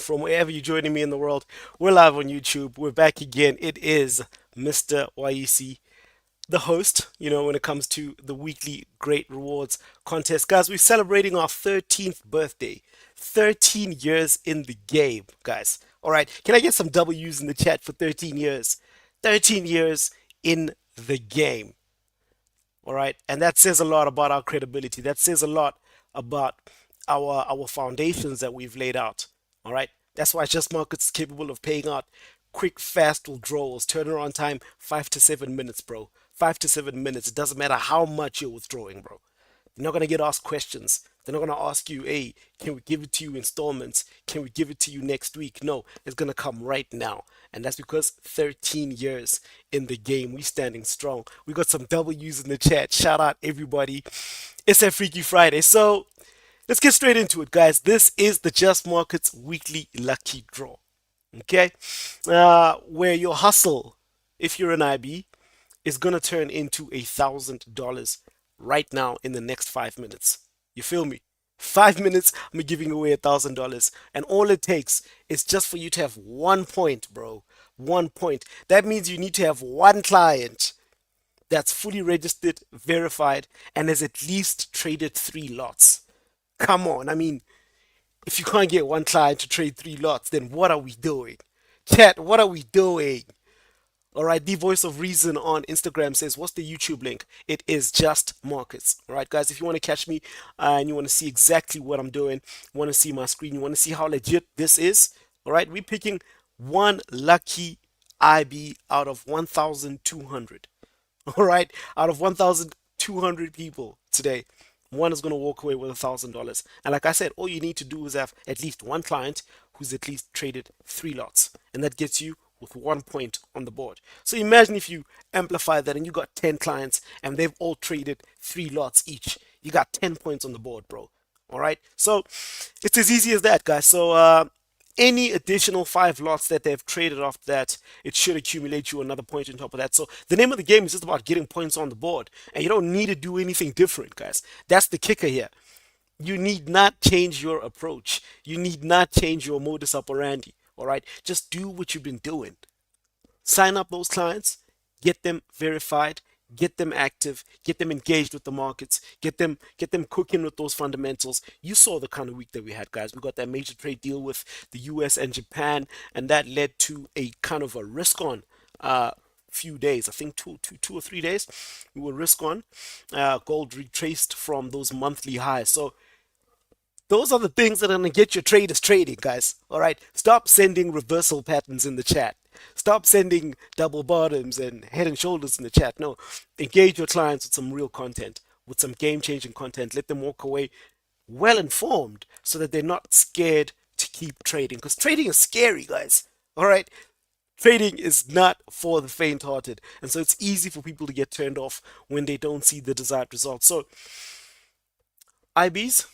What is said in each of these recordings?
from wherever you're joining me in the world. We're live on YouTube. We're back again. It is Mr. YEC, the host, when it comes to the weekly Great Rewards contest. Guys, we're celebrating our 13th birthday. 13 years in the game, guys. All right, can I get some W's in the chat for 13 years? 13 years in the game. All right, and that says a lot about our credibility. That says a lot about our foundations that we've laid out. All right, that's why Just Markets is capable of paying out quick, fast withdrawals. Turnaround time 5 to 7 minutes, bro. 5 to 7 minutes. It doesn't matter how much you're withdrawing, bro. You're not gonna get asked questions. They're not gonna ask you, hey, can we give it to you installments? Can we give it to you next week? No, it's gonna come right now. And that's because 13 years in the game, we standing strong. We got some W's in the chat. Shout out everybody. It's a Freaky Friday. So let's get straight into it, guys. This is the Just Markets weekly lucky draw. Okay? Where your hustle, if you're an IB, is gonna turn into $1,000 right now in the next 5 minutes. You feel me? 5 minutes, I'm giving away $1,000, and all it takes is just for you to have 1 point, bro. 1 point. That means you need to have one client that's fully registered, verified, and has at least traded 3 lots. Come on, I mean, if you can't get one client to trade 3 lots, then what are we doing? Chat, what are we doing? All right, the voice of reason on Instagram says, what's the YouTube link? It is Just Markets. All right, guys, if you want to catch me and you want to see exactly what I'm doing, you want to see my screen, you want to see how legit this is, all right, we're picking one lucky IB out of 1,200. All right, out of 1,200 people today, one is going to walk away with $1,000. And like I said, all you need to do is have at least one client who's at least traded 3 lots, and that gets you with 1 point on the board. So imagine if you amplify that and you got 10 clients and they've all traded 3 lots each. You got 10 points on the board, bro. All right. So it's as easy as that, guys. So any additional 5 lots that they've traded off that, it should accumulate you another point on top of that. So the name of the game is just about getting points on the board, and you don't need to do anything different, guys. That's the kicker here. You need not change your approach. You need not change your modus operandi. All right, just do what you've been doing. Sign up those clients, get them verified, get them active, get them engaged with the markets, get them cooking with those fundamentals. You saw the kind of week that we had, guys. We got that major trade deal with the US and Japan, and that led to a kind of a risk on few days. I think 2 or 3 days we were risk on. Gold retraced from those monthly highs. So those are the things that are going to get your traders trading, guys. All right. Stop sending reversal patterns in the chat. Stop sending double bottoms and head and shoulders in the chat. No, engage your clients with some real content, with some game changing content. Let them walk away well informed so that they're not scared to keep trading, because trading is scary, guys. All right. Trading is not for the faint hearted. And so it's easy for people to get turned off when they don't see the desired results. So, IBs,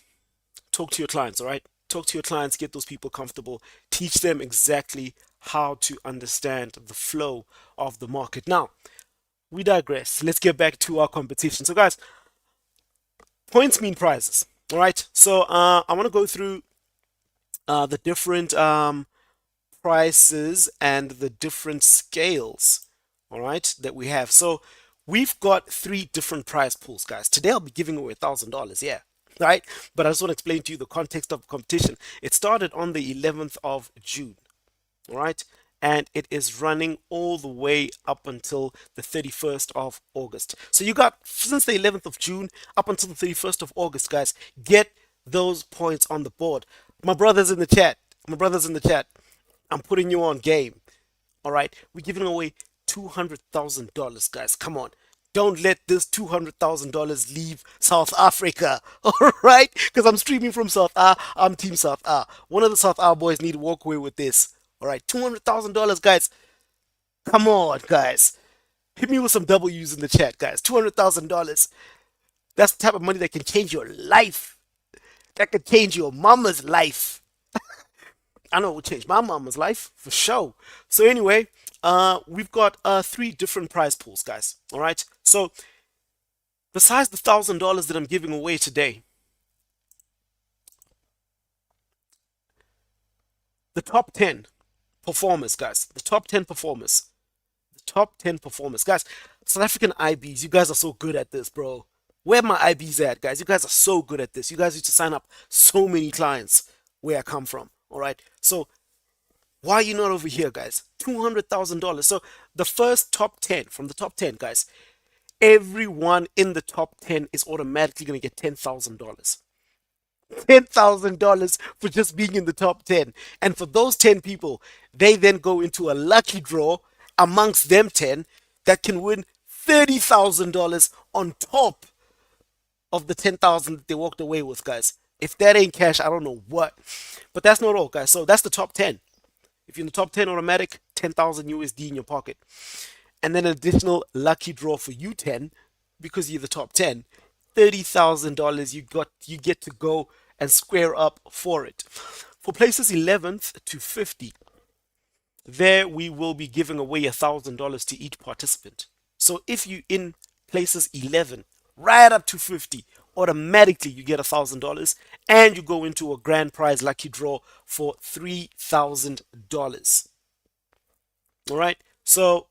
talk to your clients, all right? Talk to your clients, get those people comfortable, teach them exactly how to understand the flow of the market. Now, we digress. Let's get back to our competition. So, guys, points mean prizes, all right? So, I want to go through the different prices and the different scales, all right, that we have. So, we've got 3 different prize pools, guys. Today, I'll be giving away $1,000, yeah. Right, but I just want to explain to you the context of the competition. It started on the 11th of June, all right, and it is running all the way up until the 31st of August. So you got since the 11th of June up until the 31st of August, guys. Get those points on the board. My brothers in the chat, I'm putting you on game. All right, we're giving away $200,000, guys. Come on. Don't let this $200,000 leave South Africa, all right? Because I'm streaming from South A. I'm Team South A. One of the South A boys need to walk away with this, all right? $200,000, guys. Come on, guys. Hit me with some W's in the chat, guys. $200,000. That's the type of money that can change your life. That could change your mama's life. I know it will change my mama's life for sure. So anyway, we've got 3 different prize pools, guys. All right. So besides the $1,000 that I'm giving away today, The top 10 performers, guys. The top 10 performers. The top 10 performers. Guys, South African IBs, you guys are so good at this, bro. Where my IBs at, guys? You guys are so good at this. You guys used to sign up so many clients where I come from. All right. So why are you not over here, guys? $200,000. So the first top 10, from the top 10, guys, everyone in the top 10 is automatically going to get $10,000. $10,000 for just being in the top 10. And for those 10 people, they then go into a lucky draw amongst them 10 that can win $30,000 on top of the 10,000 that they walked away with, guys. If that ain't cash, I don't know what. But that's not all, guys. So that's the top 10. If you're in the top 10 automatic, 10,000 USD in your pocket. And then an additional lucky draw for you 10 because you're the top 10. $30,000 you get to go and square up for it. For places 11th to 50, there we will be giving away $1,000 to each participant. So if you in places 11 right up to 50, automatically you get $1,000 and you go into a grand prize lucky draw for $3,000. All right. So,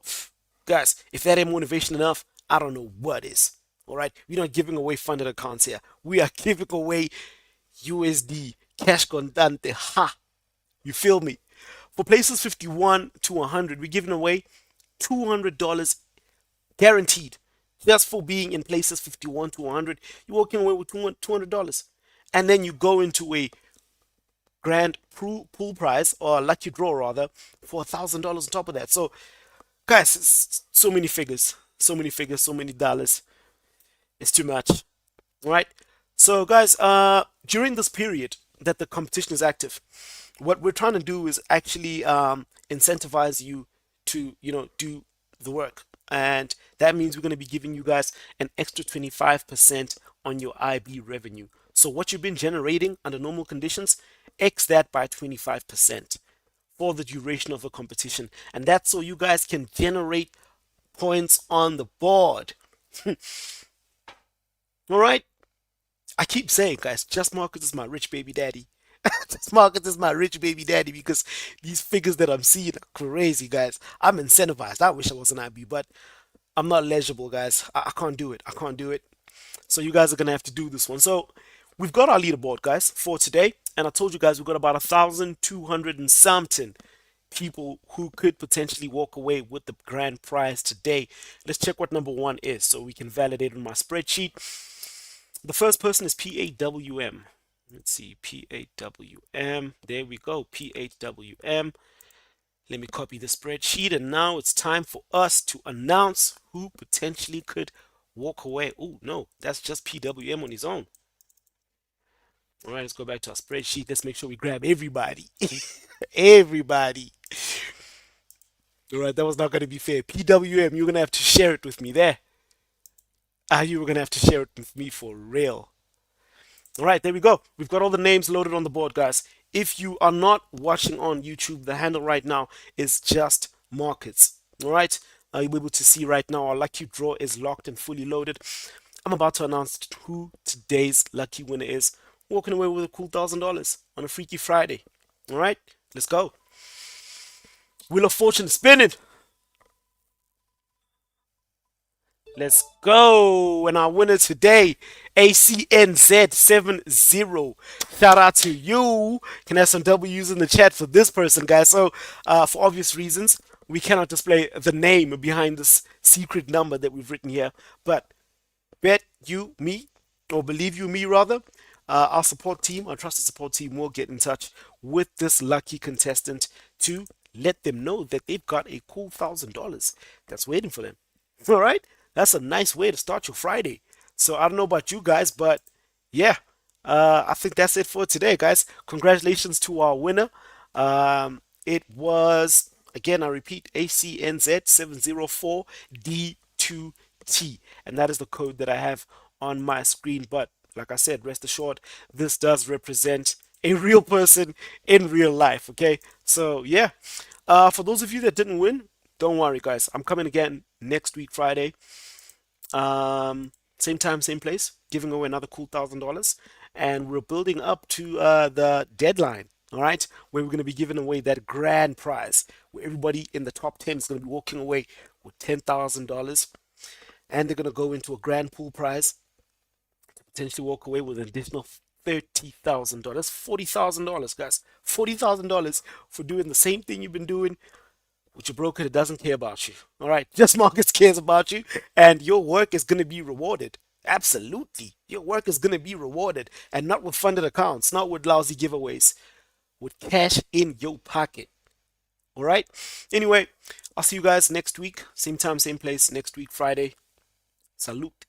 guys, if that ain't motivation enough, I don't know what is. All right. We're not giving away funded accounts here. We are giving away USD cash contante. Ha. You feel me? For places 51 to 100, we're giving away $200 guaranteed. Just for being in places 51 to 100, you're walking away with $200. And then you go into a grand pool prize, or a lucky draw rather, for $1,000 on top of that. So, guys, it's so many figures, so many figures, so many dollars. It's too much. All right. So, guys, during this period that the competition is active, what we're trying to do is actually incentivize you to, do the work. And that means we're going to be giving you guys an extra 25% on your IB revenue. So what you've been generating under normal conditions, X that by 25% for the duration of the competition. And that's so you guys can generate points on the board. All right. I keep saying, guys, JustMarkets is my rich baby daddy. JustMarkets is my rich baby daddy because these figures that I'm seeing are crazy, guys. I'm incentivized. I wish I was an IB, but I'm not legible, guys. I can't do it. I can't do it. So you guys are gonna have to do this one. So we've got our leaderboard, guys, for today, and I told you guys we've got about 1,200 and something people who could potentially walk away with the grand prize today. Let's check what number one is so we can validate on my spreadsheet. The first person is PAWM. Let's see, PAWM. There we go, PAWM. Let me copy the spreadsheet, and now it's time for us to announce who potentially could walk away. Oh, no, that's just PWM on his own. All right, let's go back to our spreadsheet. Let's make sure we grab everybody. Everybody. All right, that was not going to be fair. PWM, you're going to have to share it with me there. You were going to have to share it with me for real. All right, there we go. We've got all the names loaded on the board, guys. If you are not watching on YouTube, the handle right now is Just Markets. All right, you'll be able to see right now our lucky draw is locked and fully loaded. I'm about to announce who today's lucky winner is, walking away with a cool $1,000 on a Freaky Friday. All right, let's go. Wheel of Fortune spinning. Let's go. And our winner today, ACNZ70. Shout out to you. Can have some W's in the chat for this person, guys. So, for obvious reasons, we cannot display the name behind this secret number that we've written here. But bet you me, or believe you me rather, our support team, our trusted support team, will get in touch with this lucky contestant to let them know that they've got a cool $1,000 that's waiting for them. All right. That's a nice way to start your Friday. So I don't know about you guys, but yeah, I think that's it for today, guys. Congratulations to our winner. It was, again, I repeat, ACNZ704D2T. And that is the code that I have on my screen. But like I said, rest assured, this does represent a real person in real life, okay? So yeah, for those of you that didn't win, don't worry, guys. I'm coming again next week, Friday. Same time, same place, giving away another cool $1,000. And we're building up to the deadline. All right, where we're going to be giving away that grand prize, where everybody in the top 10 is going to be walking away with $10,000, and they're going to go into a grand pool prize, potentially walk away with an additional $30,000, $40,000, guys, $40,000 for doing the same thing you've been doing with your broker that doesn't care about you. All right, Just Markets cares about you, and your work is going to be rewarded. Absolutely, your work is going to be rewarded, and not with funded accounts, not with lousy giveaways, with cash in your pocket. All right. Anyway, I'll see you guys next week, same time, same place, next week, Friday. Salute.